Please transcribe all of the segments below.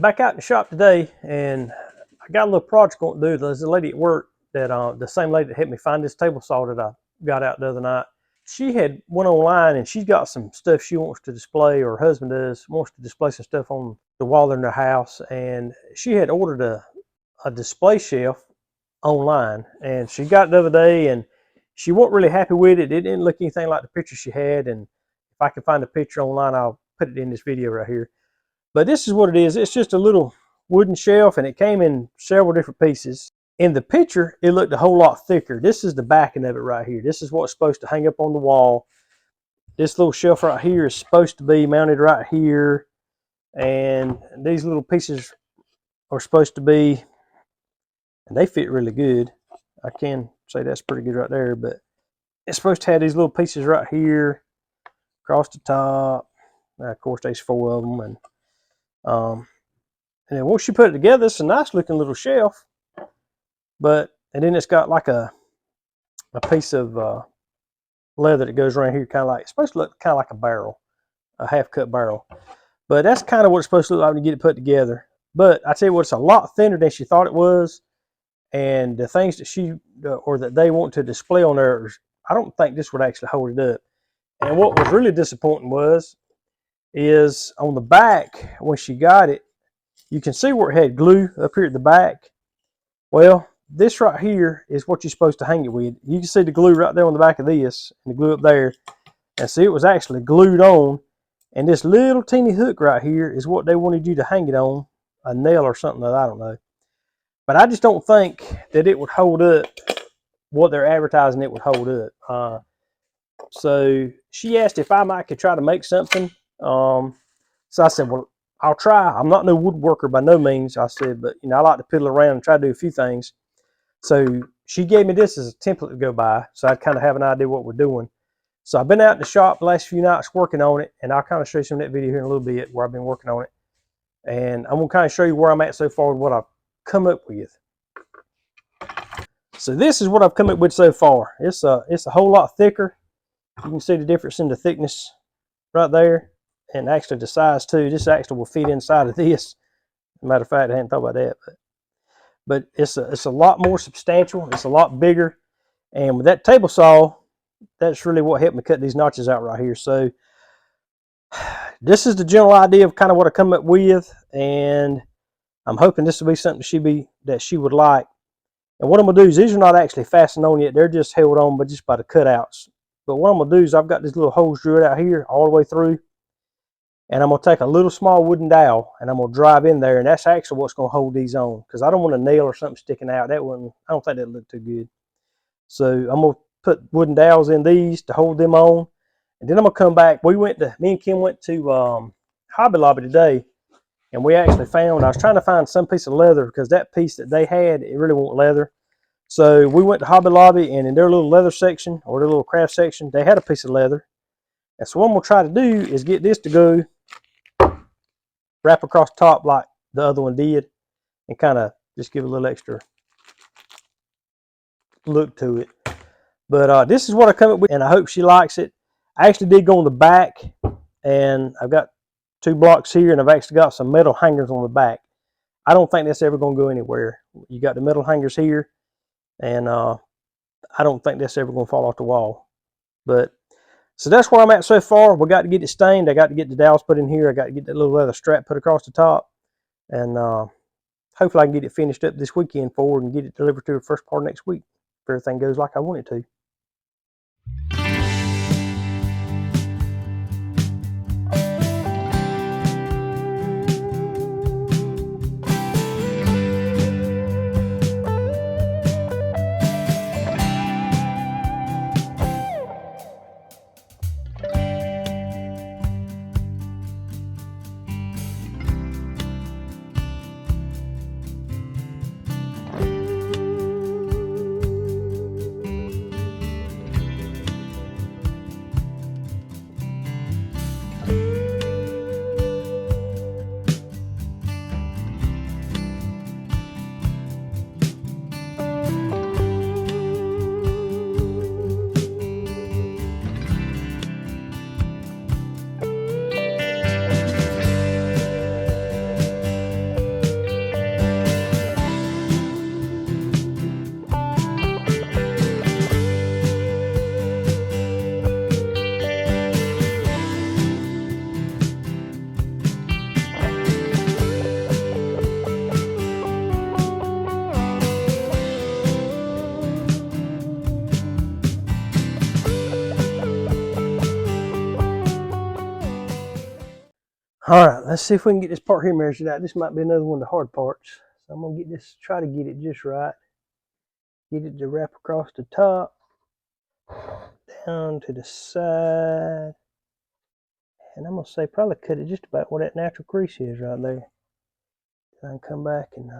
Back out in the shop today, and I got a little project going to do. There's a lady at work that the same lady that helped me find this table saw that I got out the other night. She had went online and she's got some stuff she wants to display, or her husband wants to display some stuff on the wall in their house, and she had ordered a display shelf online, and she got it the other day, and she wasn't really happy with it. It didn't look anything like the picture she had, and if I can find a picture online, I'll put it in this video right here. But this is what it is. It's just a little wooden shelf, and it came in several different pieces. In the picture, it looked a whole lot thicker. This is the backing of it right here. This is what's supposed to hang up on the wall. This little shelf right here is supposed to be mounted right here, and these little pieces are supposed to be, and they fit really good. I can say that's pretty good right there, but it's supposed to have these little pieces right here across the top. Now, of course, there's 4 of them, and then once you put it together, it's a nice looking little shelf. And then it's got like a piece of leather that goes around here, kind of like, it's supposed to look kind of like a barrel, a half-cut barrel. But that's kind of what it's supposed to look like when you get it put together. But I tell you what, it's a lot thinner than she thought it was. And the things that that they want to display on there, I don't think this would actually hold it up. And what was really disappointing is on the back, when she got it, you can see where it had glue up here at the back. Well, this right here is what you're supposed to hang it with. You can see the glue right there on the back of this, and the glue up there. And see, it was actually glued on. And this little teeny hook right here is what they wanted you to hang it on, a nail or something that I don't know. But I just don't think that it would hold up what they're advertising it would hold up. So she asked if I could try to make something. So I said, well, I'll try. I'm not no woodworker by no means. I said, but I like to piddle around and try to do a few things. So she gave me this as a template to go by, so I'd kind of have an idea what we're doing. So I've been out in the shop the last few nights working on it, and I'll kind of show you some of that video here in a little bit where I've been working on it. And I'm going to kind of show you where I'm at so far and what I've come up with. So this is what I've come up with so far. It's a whole lot thicker. You can see the difference in the thickness right there, and actually the size too. This actually will fit inside of this. Matter of fact, I hadn't thought about that, but it's a lot more substantial. It's a lot bigger, and with that table saw, that's really what helped me cut these notches out right here. So this is the general idea of kind of what I come up with, and I'm hoping this will be something that she would like. And what I'm gonna do is, these are not actually fastened on yet; they're just held on, but just by the cutouts. But what I'm gonna do is, I've got these little holes drilled out here all the way through, and I'm gonna take a little small wooden dowel and I'm gonna drive in there, and that's actually what's gonna hold these on, because I don't want a nail or something sticking out. I don't think that'd look too good. So I'm gonna put wooden dowels in these to hold them on, and then I'm gonna come back. Me and Kim went to Hobby Lobby today, and we actually found, I was trying to find some piece of leather, because that piece that they had, it really wasn't leather. So we went to Hobby Lobby, and in their little leather section, or their little craft section, they had a piece of leather. And so what I'm gonna try to do is get this to go wrap across the top like the other one did, and kind of just give a little extra look to it. But this is what I come up with, and I hope she likes it. I actually did go on the back, and I've got 2 blocks here, and I've actually got some metal hangers on the back. I don't think that's ever going to go anywhere. You got the metal hangers here, and I don't think that's ever going to fall off the wall. But so that's where I'm at so far. We got to get it stained. I got to get the dowels put in here. I got to get that little leather strap put across the top, and hopefully I can get it finished up this weekend forward and get it delivered to the first part of next week, if everything goes like I want it to. All right, let's see if we can get this part here measured out. This might be another one of the hard parts. So I'm gonna get this, try to get it just right. Get it to wrap across the top, down to the side. And I'm gonna say probably cut it just about where that natural crease is right there. I can come back and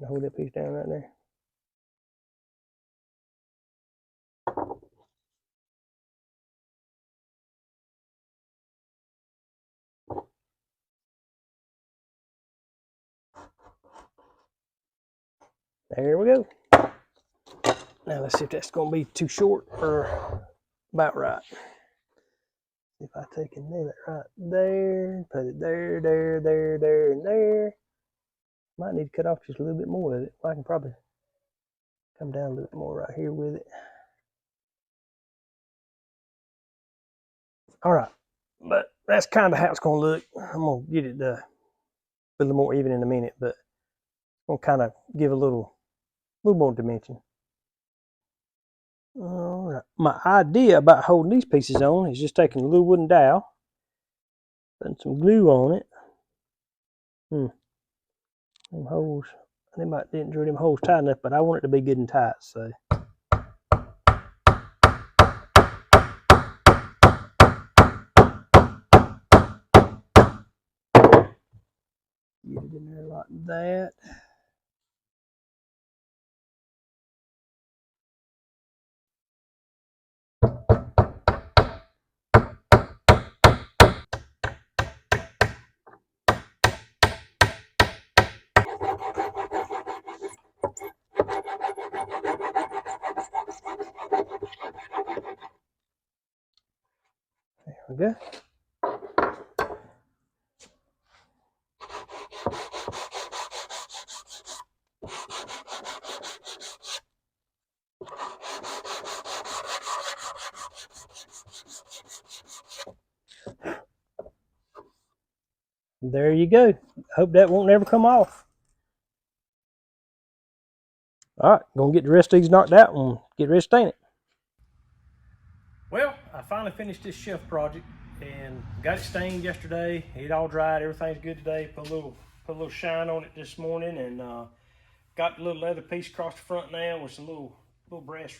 hold that piece down right there. There we go. Now let's see if that's gonna be too short or about right. If I take and nail it right there, put it there, there, there, there, and there. Might need to cut off just a little bit more of it. I can probably come down a little bit more right here with it. All right, but that's kind of how it's gonna look. I'm gonna get it a little more even in a minute, but I'm gonna kind of give a little more dimension. All right, my idea about holding these pieces on is just taking a little wooden dowel, putting some glue on it. Them holes, they didn't drill them holes tight enough, but I want it to be good and tight, so. Get it in there like that. There we go. There you go. Hope that won't ever come off. All right, gonna get the rest of these knocked out and get ready to stain it. Well, I finally finished this shelf project and got it stained yesterday. It all dried, everything's good today. Put a little shine on it this morning, and got the little leather piece across the front now with some little brass,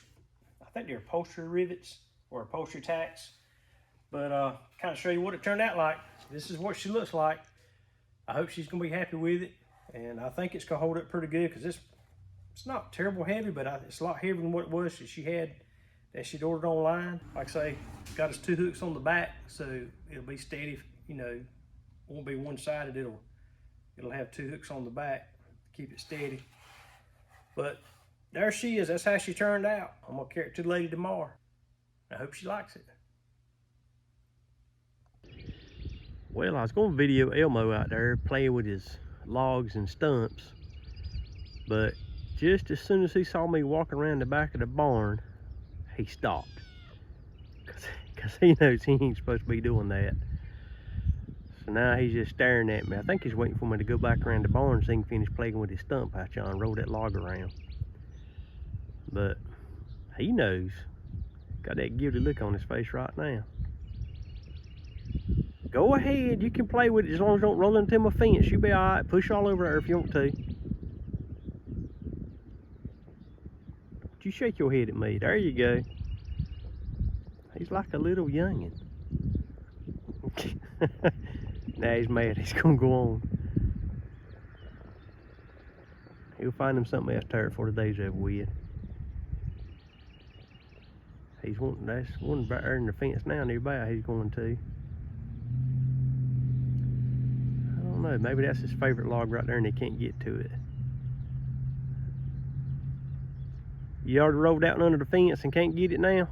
I think they're upholstery rivets or upholstery tacks. But kind of show you what it turned out like. This is what she looks like. I hope she's gonna be happy with it, and I think it's gonna hold up pretty good because it's not terrible heavy, but it's a lot heavier than what it was that she'd ordered online. Like I say, got us 2 hooks on the back, so it'll be steady. You know, won't be one-sided. It'll have 2 hooks on the back to keep it steady. But there she is. That's how she turned out. I'm gonna carry it to the lady tomorrow. I hope she likes it. Well, I was going to video Elmo out there playing with his logs and stumps, but just as soon as he saw me walking around the back of the barn, he stopped. Because he knows he ain't supposed to be doing that. So now he's just staring at me. I think he's waiting for me to go back around the barn so he can finish playing with his stump patch on and roll that log around. But he knows. Got that guilty look on his face right now. Go ahead, you can play with it as long as you don't roll into my fence. You'll be all right. Push all over there if you want to. Don't you shake your head at me. There you go. He's like a little youngin'. Now he's mad. He's gonna go on. He'll find him something else to tear it for the day's over with. He's wanting, that's one right there in the fence now nearby. He's going to. I don't know, maybe that's his favorite log right there and he can't get to it. You already rolled out under the fence and can't get it now?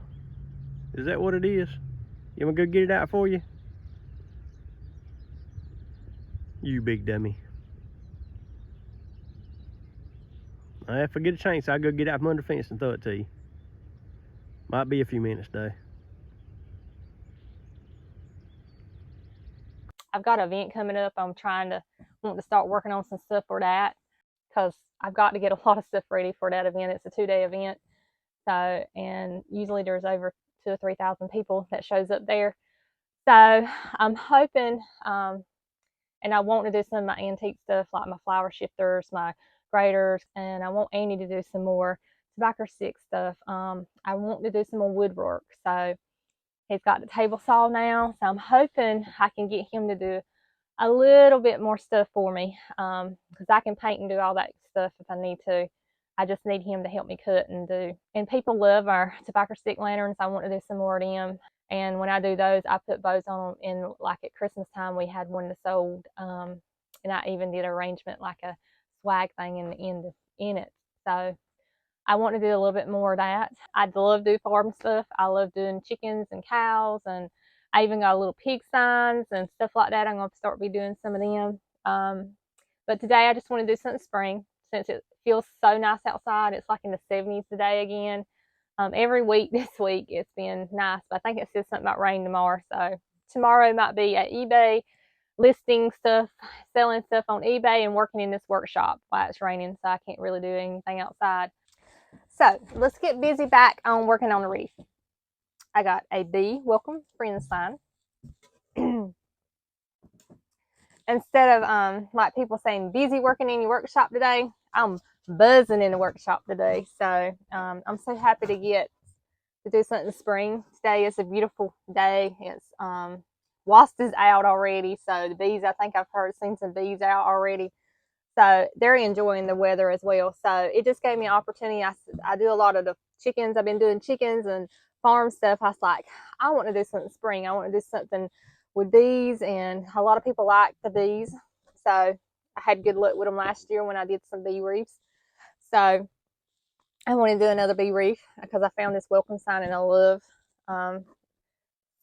Is that what it is? You want me to go get it out for you? You big dummy. If I get a chance, I'll go get it out from under the fence and throw it to you. Might be a few minutes though. I've got an event coming up. I'm want to start working on some stuff for that. because I've got to get a lot of stuff ready for that event. It's a 2-day event. So, and usually there's over 2,000 or 3,000 people that shows up there. So I'm hoping, and I want to do some of my antique stuff like my flower shifters, my graders, and I want Andy to do some more tobacco stick stuff. I want to do some more woodwork. So he's got the table saw now. So I'm hoping I can get him to do a little bit more stuff for me, because I can paint and do all that stuff if I need to. I just need him to help me cut and do. And people love our tobacco stick lanterns. I want to do some more of them. And when I do those, I put bows on them. And like at Christmas time, we had one that sold, and I even did an arrangement like a swag thing in it. So I want to do a little bit more of that. I love do farm stuff. I love doing chickens and cows, and I even got a little pig signs and stuff like that. I'm going to start be doing some of them. But today I just want to do something spring since it feels so nice outside. It's like in the 70s today again. Every week this week it's been nice, but I think it says something about rain tomorrow. So tomorrow might be at eBay listing stuff, selling stuff on eBay, and working in this workshop while it's raining, so I can't really do anything outside. So let's get busy back on working on the reef. I got a bee welcome friend sign. Instead of like people saying busy working in your workshop today, I'm buzzing in the workshop today. So I'm so happy to get to do something in the spring. Today is a beautiful day. It's wasp is out already, so the bees, I think I've seen some bees out already. So they're enjoying the weather as well. So it just gave me an opportunity. I do a lot of the chickens. I've been doing chickens and farm stuff. I was like, I want to do something spring. I want to do something with bees, and a lot of people like the bees. So I had good luck with them last year when I did some bee reefs. So I want to do another bee reef because I found this welcome sign and I love.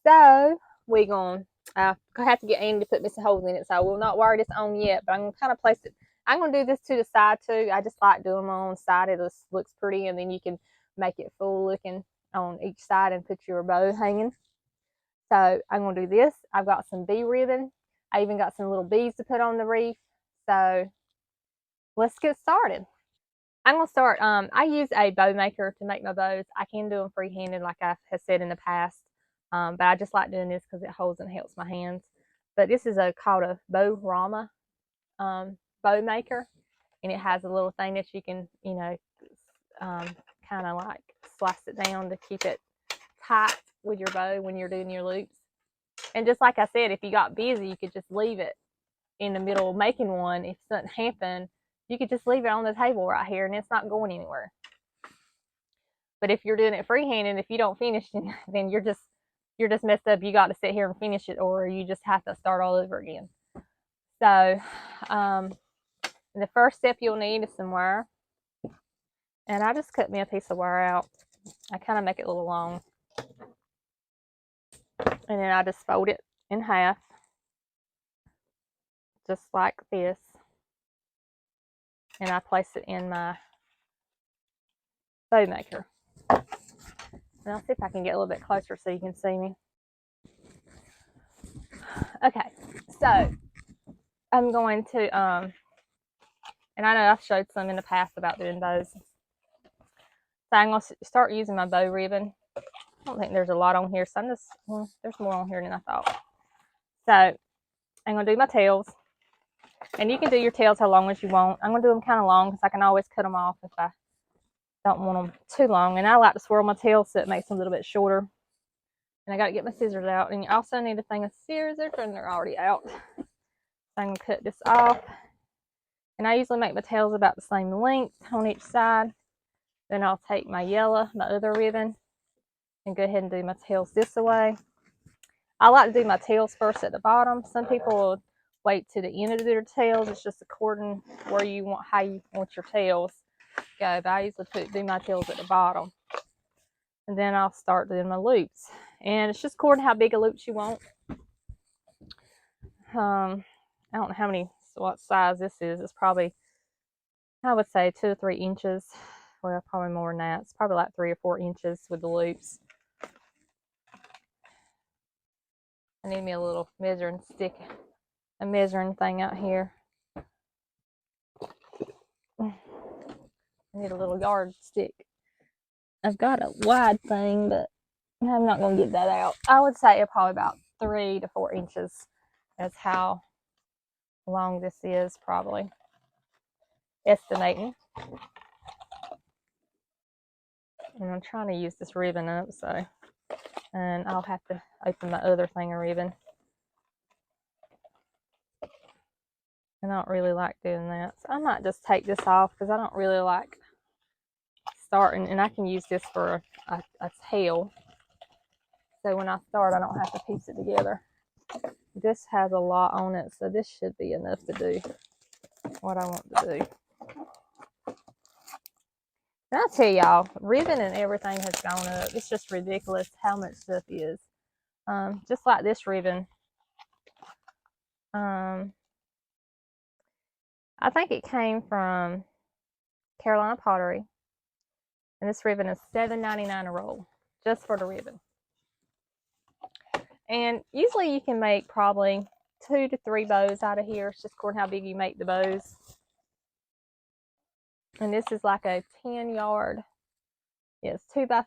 So we're going to have to get Andy to put me some holes in it. So I will not wire this on yet, but I'm going to kind of place it. I'm going to do this to the side too. I just like doing them on the side. It just looks pretty, and then you can make it full looking on each side and put your bow hanging. So I'm going to do this. I've got some bee ribbon. I even got some little bees to put on the reef. So let's get started. I'm going to start, I use a bow maker to make my bows. I can do them free-handed like I have said in the past, but I just like doing this because it holds and helps my hands. But this is called a Bow-Rama bow maker, and it has a little thing that you can, kind of like slice it down to keep it tight with your bow when you're doing your loops. And just like I said, if you got busy, you could just leave it in the middle of making one. If something happened, you could just leave it on the table right here and it's not going anywhere. But if you're doing it freehand, if you don't finish, then you're just messed up. You got to sit here and finish it, or you just have to start all over again. So the first step you'll need is some wire. And I just cut me a piece of wire out. I kind of make it a little long. And then I just fold it in half. Just like this. And I place it in my bow maker. And I'll see if I can get a little bit closer so you can see me. Okay, so I'm going to, and I know I've showed some in the past about doing bows. So I'm going to start using my bow ribbon. I don't think there's a lot on here, so I'm just, well, there's more on here than I thought. So I'm going to do my tails. And you can do your tails how long as you want. I'm going to do them kind of long because I can always cut them off if I don't want them too long. And I like to swirl my tails so it makes them a little bit shorter. And I got to get my scissors out. And you also need a thing of scissors, and they're already out. So I'm going to cut this off. And I usually make my tails about the same length on each side. Then I'll take my yellow, my other ribbon, and go ahead and do my tails this way. I like to do my tails first at the bottom. Some people will wait to the end to do their tails. It's just according where you want, how you want your tails go. But I usually do my tails at the bottom. And then I'll start doing my loops. And it's just according to how big a loops you want. I don't know what size this is. It's probably, I would say 2 or 3 inches. Well, probably more than that. It's probably like 3 or 4 inches with the loops. I need me a little measuring stick, a measuring thing out here. I need a little yardstick. I've got a wide thing, but I'm not going to get that out. I would say it probably about 3 to 4 inches. That's how long this is, probably. Estimating. And I'm trying to use this ribbon up, so. And I'll have to open my other thing of ribbon. I don't really like doing that. So I might just take this off because I don't really like starting. And I can use this for a tail. So when I start, I don't have to piece it together. This has a lot on it, so this should be enough to do what I want to do. And I'll tell y'all, ribbon and everything has gone up. It's just ridiculous how much stuff is. Just like this ribbon. I think it came from Carolina Pottery. And this ribbon is $7.99 a roll, just for the ribbon. And usually you can make probably 2 to 3 bows out of here. It's just according how big you make the bows. And this is like a 10-yard. It's 2 by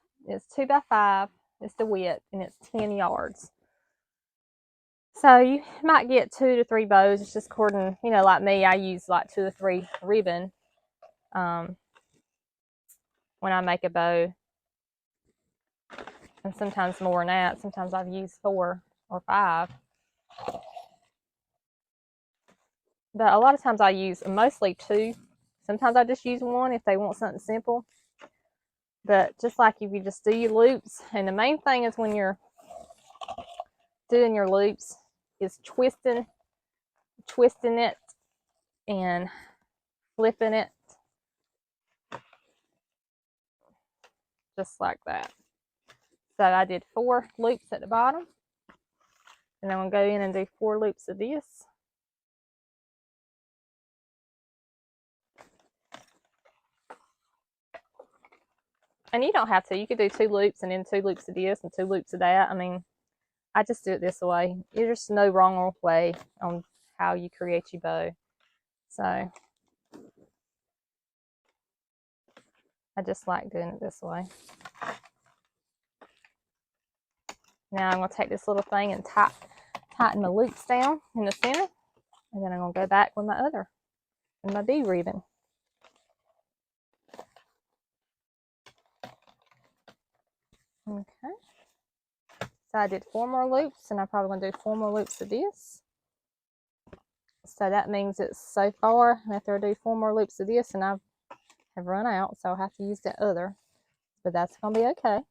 5. It's the width, and it's 10 yards. So you might get 2 to 3 bows. It's just according, you know, like me, I use like 2 or 3 ribbon when I make a bow. And sometimes more than that. Sometimes I've used 4 or 5. But a lot of times I use mostly 2. Sometimes I just use 1 if they want something simple. But just like if you just do your loops, and the main thing is when you're doing your loops is twisting it and flipping it just like that. So I did 4 loops at the bottom, and I'm going to go in and do 4 loops of this. And you don't have to. You could do 2 loops and then 2 loops of this and 2 loops of that. I mean, I just do it this way. There's no wrong way on how you create your bow. So I just like doing it this way. Now I'm going to take this little thing and tighten the loops down in the center. And then I'm going to go back with my bead ribbon. Okay. So I did 4 more loops, and I'm probably going to do 4 more loops of this. So that means it's so far, after I do 4 more loops of this, and I have run out, so I'll have to use that other. But that's going to be okay.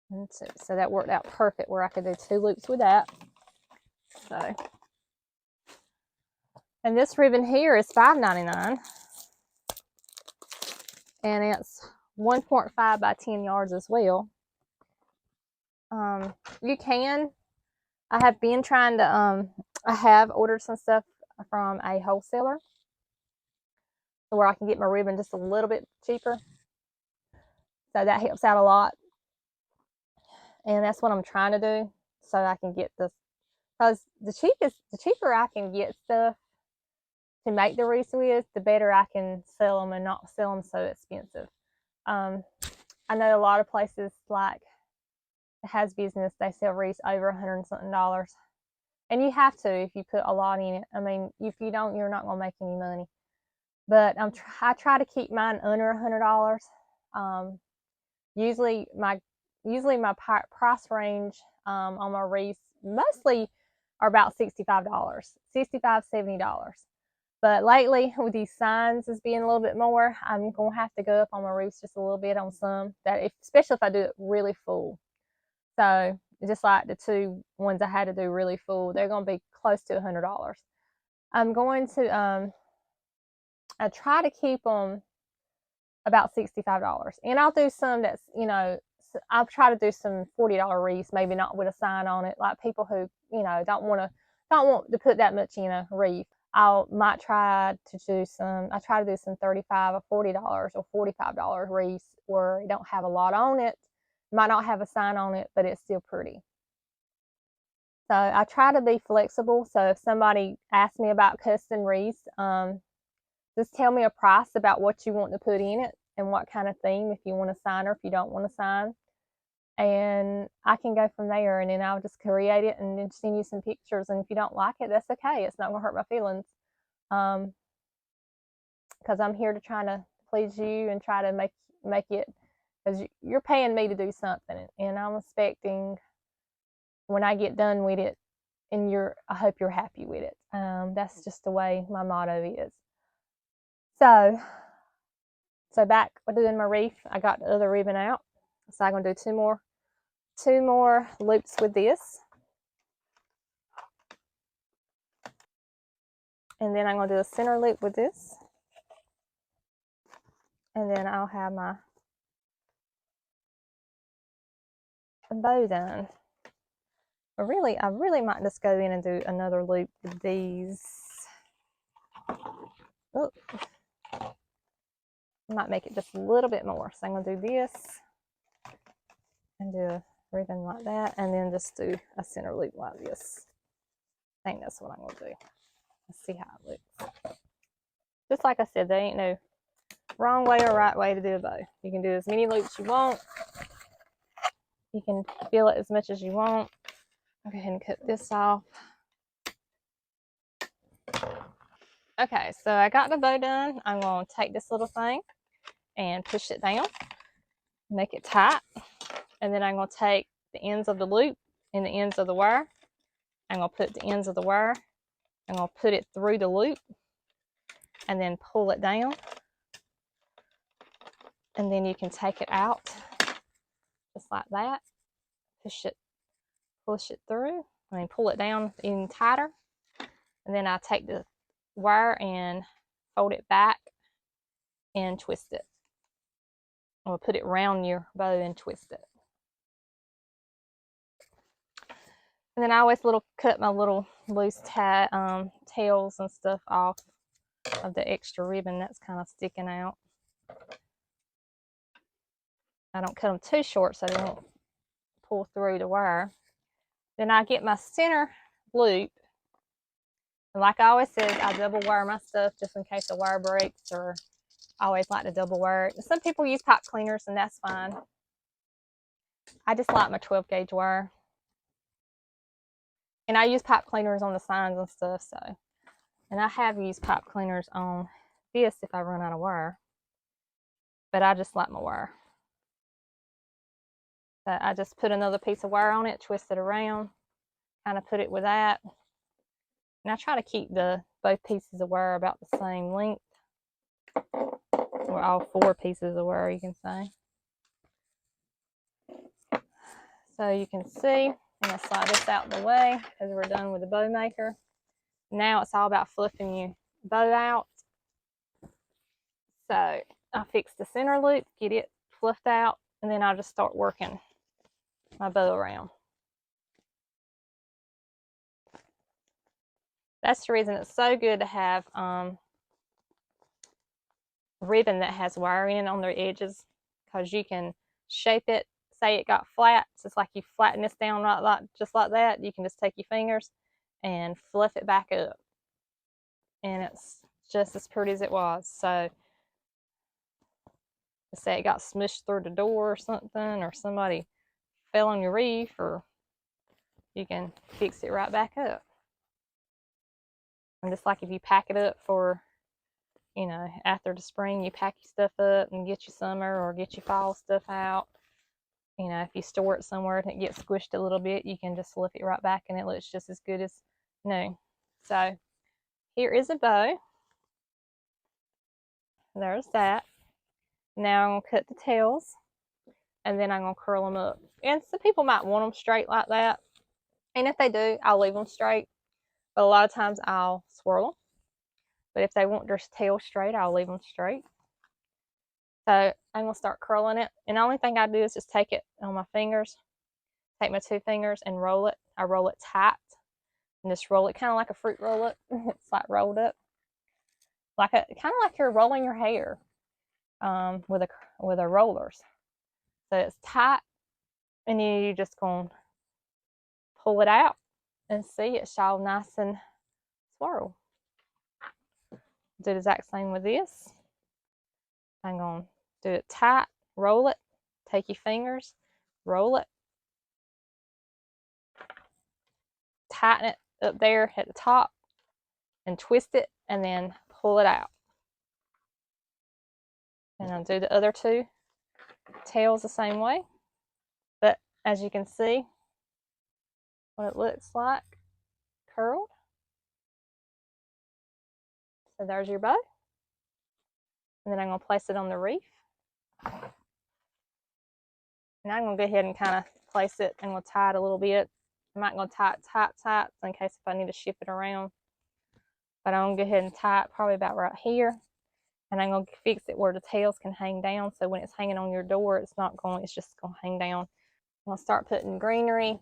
And so that worked out perfect where I could do 2 loops with that. So, and this ribbon here is $5.99. And it's 1.5 by 10 yards as well. You can. I have been trying to. I have ordered some stuff from a wholesaler where I can get my ribbon just a little bit cheaper. So that helps out a lot. And that's what I'm trying to do, so I can get this. Because the cheaper I can get stuff to make the wreaths with, the better I can sell them and not sell them so expensive. I know a lot of places like Has Business, they sell wreaths over $100 and something. And you have to if you put a lot in it. I mean, if you don't, you're not going to make any money. But I try to keep mine under $100. Usually my price range on my wreaths mostly are about $65, $65, $70. But lately, with these signs as being a little bit more, I'm going to have to go up on my wreaths just a little bit on some, especially if I do it really full. So just like the 2 ones I had to do really full, they're going to be close to $100. I'm going to I try to keep them about $65. And I'll do some that's, you know, I'll try to do some $40 wreaths, maybe not with a sign on it, like people who, you know, don't want to put that much in a wreath. I try to do some $35 or $40 or $45 wreaths where it don't have a lot on it. Might not have a sign on it, but it's still pretty. So I try to be flexible. So if somebody asks me about custom wreaths, just tell me a price about what you want to put in it and what kind of theme, if you want to sign or if you don't want to sign. And I can go from there, and then I'll just create it and then send you some pictures. And if you don't like it, that's okay. It's not going to hurt my feelings. Because I'm here to try to please you and try to make it, because you're paying me to do something, and I'm expecting when I get done with it, and I hope you're happy with it. That's just the way my motto is. So back doing my wreath, I got the other ribbon out. So I'm gonna do two more loops with this. And then I'm gonna do a center loop with this. And then I'll have my bow done. I really might just go in and do another loop with these. Oh, I might make it just a little bit more. So I'm gonna do this and do a ribbon like that, and then just do a center loop like this. I think that's what I'm gonna do. Let's see how it looks. Just like I said, there ain't no wrong way or right way to do a bow. You can do as many loops you want. You can fill it as much as you want. I'll go ahead and cut this off. Okay, so I got the bow done. I'm going to take this little thing and push it down, make it tight, and then I'm going to take the ends of the loop and the ends of the wire. I'm going to put the ends of the wire, I'm going to put it through the loop and then pull it down. And then you can take it out just like that. Push it through. Pull it down even tighter. And then I take the wire and fold it back and twist it. Or put it around your bow and twist it. And then I always cut my little loose tails and stuff off of the extra ribbon that's kind of sticking out. I don't cut them too short so they won't pull through the wire. Then I get my center loop. And like I always said, I double wire my stuff just in case the wire breaks, or I always like to double wire it. And some people use pipe cleaners, and that's fine. I just like my 12 gauge wire. And I use pipe cleaners on the signs and stuff, so. And I have used pipe cleaners on this if I run out of wire. But I just like my wire. So I just put another piece of wire on it, twist it around, kind of put it with that. And I try to keep both pieces of wire about the same length. Or all 4 pieces of wire, you can say. So you can see, I'm going to slide this out of the way because we're done with the bow maker. Now it's all about fluffing your bow out. So I fix the center loop, get it fluffed out, and then I'll just start working my bow around. That's the reason it's so good to have ribbon that has wire in it on their edges, because you can shape it. Say it got flat, so it's like you flatten this down just like that. You can just take your fingers and fluff it back up, and it's just as pretty as it was. So say it got smushed through the door or something, or somebody fell on your reef, or you can fix it right back up. And just like if you pack it up for, after the spring, you pack your stuff up and get your summer or get your fall stuff out. If you store it somewhere and it gets squished a little bit, you can just flip it right back and it looks just as good as new. So here is a bow. There's that. Now I'm going to cut the tails, and then I'm going to curl them up. And some people might want them straight like that. And if they do, I'll leave them straight. But a lot of times I'll swirl them. But if they want their tail straight, I'll leave them straight. So I'm going to start curling it. And the only thing I do is just take it on my fingers, take my 2 fingers and roll it. I roll it tight and just roll it kind of like a fruit roll up. It's like rolled up. Kind of like you're rolling your hair with a rollers. So it's tight, and then you're just going to pull it out and see it's all nice and swirl. Do the exact same with this. I'm going to do it tight, roll it, take your fingers, roll it, tighten it up there at the top, and twist it, and then pull it out. And I'll do the other two tails the same way. But as you can see, what it looks like curled. So there's your bow. And then I'm going to place it on the reef. And I'm going to go ahead and kind of place it. I'm going to tie it a little bit. I'm not going to tie it tight in case if I need to shift it around. But I'm going to go ahead and tie it probably about right here. And I'm going to fix it where the tails can hang down. So when it's hanging on your door, it's just going to hang down. I'm going to start putting greenery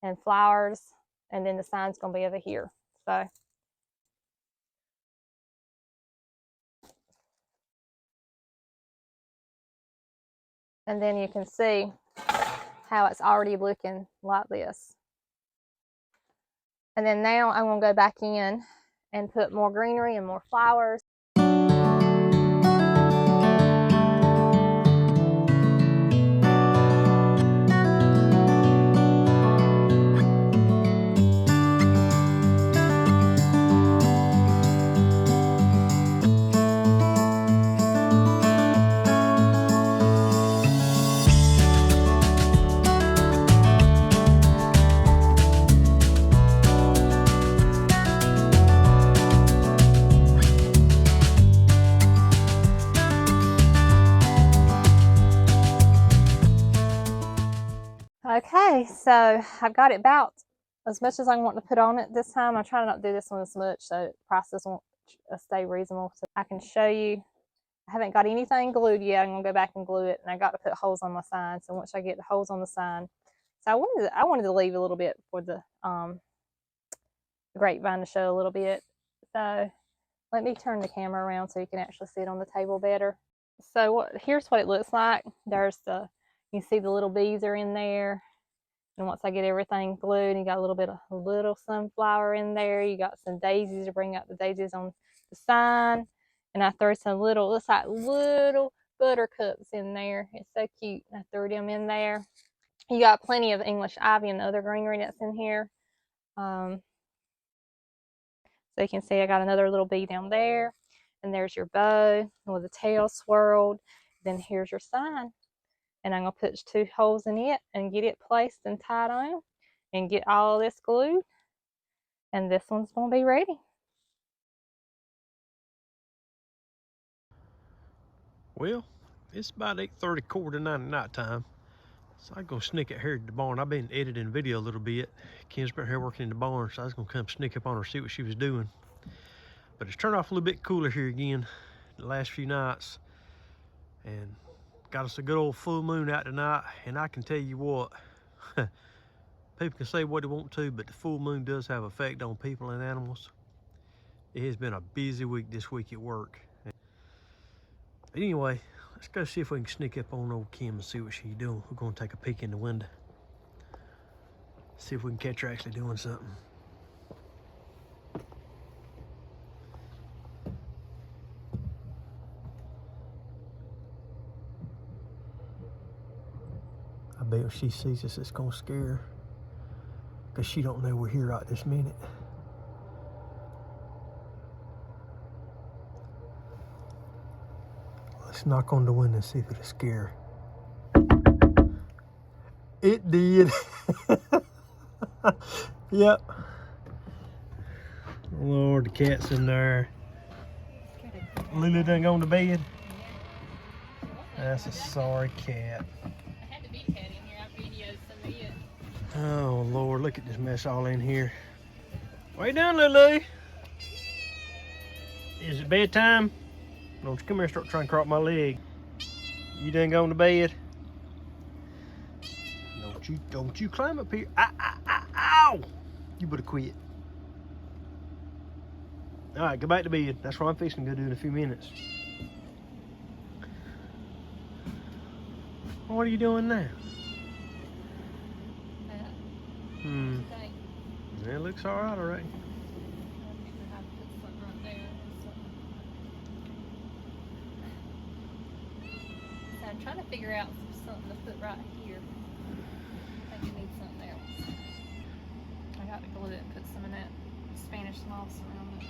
and flowers. And then the sign's going to be over here. So. And then you can see how it's already looking like this. And then now I'm going to go back in and put more greenery and more flowers. Okay, so I've got it about as much as I want to put on it this time. I'm trying not to do this one as much so the prices won't stay reasonable. So I can show you. I haven't got anything glued yet. I'm going to go back and glue it, and I got to put holes on my sign. So once I get the holes on the sign, so I wanted to leave a little bit for the grapevine to show a little bit. So let me turn the camera around so you can actually see it on the table better. So here's what it looks like. You can see the little bees are in there. And once I get everything glued, you got a little sunflower in there. You got some daisies to bring out the daisies on the sign. And I threw some looks like little buttercups in there. It's so cute. I threw them in there. You got plenty of English ivy and other greenery that's in here. So you can see I got another little bee down there. And there's your bow with the tail swirled. Then here's your sign. And I'm going to put 2 holes in it and get it placed and tied on and get all this glued. And this one's going to be ready. Well, it's about 8:30, 8:45 at night time. So I'm going to sneak it here at the barn. I've been editing video a little bit. Kim's been here working in the barn, so I was going to come sneak up on her, see what she was doing. But it's turned off a little bit cooler here again the last few nights. And got us a good old full moon out tonight. And I can tell you what, people can say what they want to, but the full moon does have effect on people and animals. It has been a busy week this week at work. But anyway, let's go see if we can sneak up on old Kim and see what she's doing. We're going to take a peek in the window. See if we can catch her actually doing something. I bet if she sees us, it's going to scare her. Because she don't know we're here right this minute. Let's knock on the window and see if it'll scare her. It did. Yep. Lord, the cat's in there. Lily done gone to bed. That's a sorry cat. I had the big cat in here. I videoed some of it. Oh Lord, look at this mess all in here. Way down, Lily. Is it bedtime? Don't you come here and start trying to crop my leg. You done gone to bed? Don't you climb up here. Ow! You better quit. All right, go back to bed. That's what I'm fixing to go do in a few minutes. What are you doing now? Yeah, it looks all right, all right. So I'm trying to figure out something to put right here. I think it needs something else. I got to glue it and put some of that Spanish moss around it.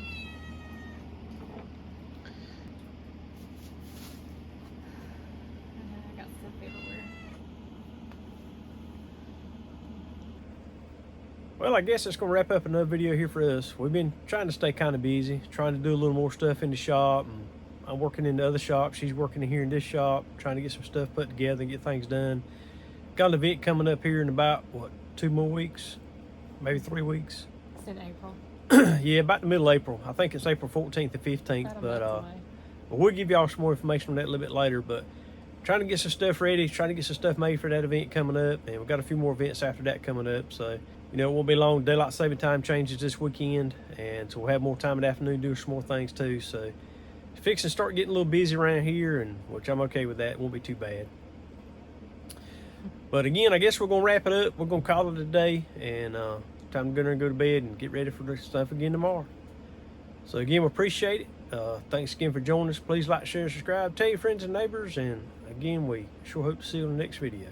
I got stuff everywhere. Well, I guess it's going to wrap up another video here for us. We've been trying to stay kind of busy, trying to do a little more stuff in the shop. And I'm working in the other shop. She's working in here in this shop, trying to get some stuff put together and get things done. Got an event coming up here in about, what, 2 more weeks? Maybe 3 weeks? It's in April. Yeah, about the middle of April. I think it's April 14th and 15th. But we'll give y'all some more information on that a little bit later. But trying to get some stuff ready, trying to get some stuff made for that event coming up. And we've got a few more events after that coming up. So, you know, it won't be long. Daylight saving time changes this weekend. And so we'll have more time in the afternoon to do some more things too. So, fixing to start getting a little busy around here, and which I'm okay with that. It won't be too bad. But again, I guess we're going to wrap it up. We're going to call it a day. And time to go to bed and get ready for this stuff again tomorrow. So again, we appreciate it. Thanks again for joining us. Please like, share, subscribe, tell your friends and neighbors. And again, we sure hope to see you in the next video.